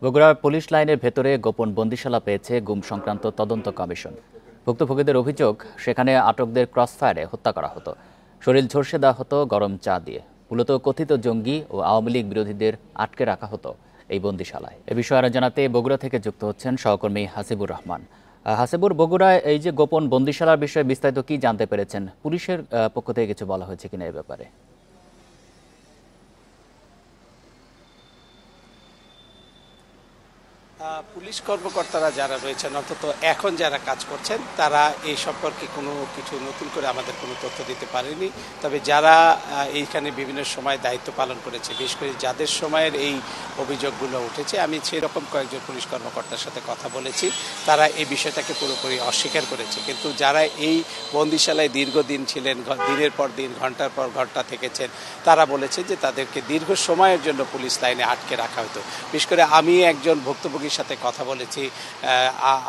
বগুড়ার পুলিশ লাইনের ভেতরে গোপন বন্দিশালা পেয়েছে গুম সংক্রান্ত তদন্ত কমিশন। ভুক্তভোগীদের অভিযোগ, সেখানে আটকদের ক্রসফায়ারে হত্যা করা হতো, শরীর ঝলসে দেওয়া হতো গরম চা দিয়ে। মূলত কথিত জঙ্গি ও আওয়ামী লীগ বিরোধীদের আটকে রাখা হতো এই বন্দিশালায়। এ বিষয়ে আরো জানাতে বগুড়া থেকে যুক্ত হচ্ছেন সহকর্মী হাসিবুর রহমান। হাসিবুর, বগুড়ায় এই যে গোপন বন্দিশালার বিষয়ে বিস্তারিত কি জানতে পেরেছেন? পুলিশের পক্ষ থেকে কিছু বলা হয়েছে কিনা এ ব্যাপারে? পুলিশ কর্মকর্তারা যারা রয়েছেন, অন্তত এখন যারা কাজ করছেন, তারা এই সম্পর্কে কোনো কিছু নতুন করে আমাদের কোনো তথ্য দিতে পারেনি। তবে যারা এইখানে বিভিন্ন সময় দায়িত্ব পালন করেছে, বিশেষ করে যাদের সময়ের এই অভিযোগগুলো উঠেছে, আমি সেরকম কয়েকজন পুলিশ কর্মকর্তার সাথে কথা বলেছি। তারা এই বিষয়টাকে পুরোপুরি অস্বীকার করেছে। কিন্তু যারা এই বন্দিশালায় দীর্ঘদিন ছিলেন, দিনের পর দিন, ঘন্টার পর ঘন্টা থেকেছেন, তারা বলেছে যে তাদেরকে দীর্ঘ সময়ের জন্য পুলিশ লাইনে আটকে রাখা হতো। বিশেষ করে আমি একজন ভুক্তভোগী সাথে কথা বলেছি,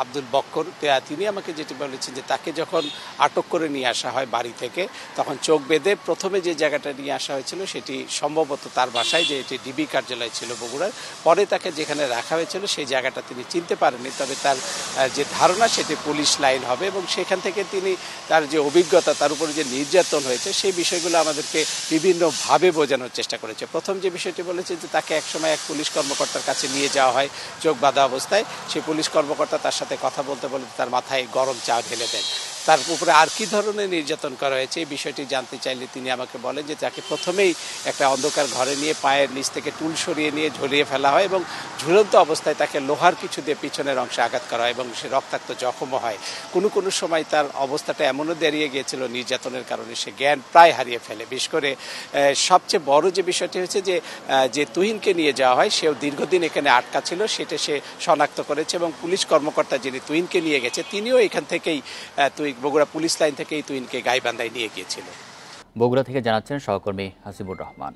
আব্দুল বক্কর। তিনি আমাকে যেটি বলেছেন যে তাকে যখন আটক করে নিয়ে আসা হয় বাড়ি থেকে, তখন চোখ বেঁধে প্রথমে যে জায়গাটা নিয়ে আসা হয়েছিল সেটি সম্ভবত তার বাসায়, যে এটি ডিবি কার্যালয় ছিল বগুড়ার। পরে তাকে যেখানে রাখা হয়েছিল সেই জায়গাটা তিনি চিনতে পারেননি, তবে তার যে ধারণা সেটি পুলিশ লাইন হবে, এবং সেখান থেকে তিনি তার যে অভিজ্ঞতা, তার উপরে যে নির্যাতন হয়েছে সেই বিষয়গুলো আমাদেরকে বিভিন্নভাবে বোঝানোর চেষ্টা করেছে। প্রথম যে বিষয়টি বলেছে যে তাকে একসময় এক পুলিশ কর্মকর্তার কাছে নিয়ে যাওয়া হয় চোখ বাঁধা অবস্থায়। সেই পুলিশ কর্মকর্তা তার সাথে কথা বলতে বলতে তার মাথায় গরম চা ঢেলে দেন। তার উপরে আর কি ধরনের নির্যাতন করা হয়েছে এই বিষয়টি জানতে চাইলে তিনি আমাকে বলেন যে তাকে প্রথমেই একটা অন্ধকার ঘরে নিয়ে পায়ের নিচ থেকে টুল সরিয়ে নিয়ে ঝুলিয়ে ফেলা হয়, এবং ঝুলন্ত অবস্থায় তাকে লোহার কিছু দিয়ে পিছনের অংশে আঘাত করা হয়, এবং সে রক্তাক্ত জখমও হয়। কোনো সময় তার অবস্থাটা এমনও দাঁড়িয়ে গিয়েছিল নির্যাতনের কারণে সে জ্ঞান প্রায় হারিয়ে ফেলে। বিশেষ করে সবচেয়ে বড় যে বিষয়টি হচ্ছে যে তুহিনকে নিয়ে যাওয়া হয়, সেও দীর্ঘদিন এখানে আটকা ছিল, সেটা সে শনাক্ত করেছে, এবং পুলিশ কর্মকর্তা যিনি তুহিনকে নিয়ে গেছে তিনিও এখান থেকেই বগুড়া পুলিশ লাইন থেকেই তুহিনকে গাইবান্ধায় নিয়ে গিয়েছিল। বগুড়া থেকে জানাচ্ছেন সহকর্মী হাসিবুর রহমান।